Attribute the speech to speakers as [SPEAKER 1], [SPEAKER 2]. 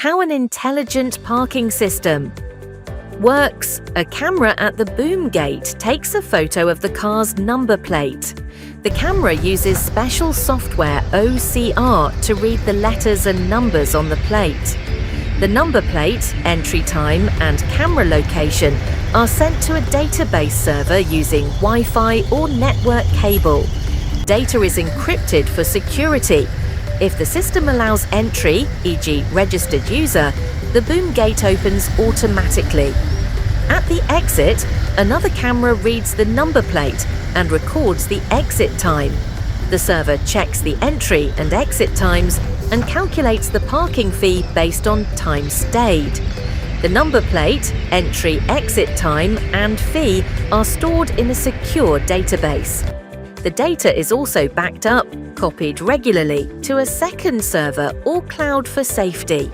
[SPEAKER 1] How an intelligent parking system works. A camera at the boom gate takes a photo of the car's number plate. The camera uses special software OCR to read the letters and numbers on the plate. The number plate, entry time, and camera location are sent to a database server using Wi-Fi or network cable. Data is encrypted for security. If the system allows entry, e.g. registered user, the boom gate opens automatically. At the exit, another camera reads the number plate and records the exit time. The server checks the entry and exit times and calculates the parking fee based on time stayed. The number plate, entry, exit time, and fee are stored in a secure database. The data is also backed up, copied regularly to a second server or cloud for safety.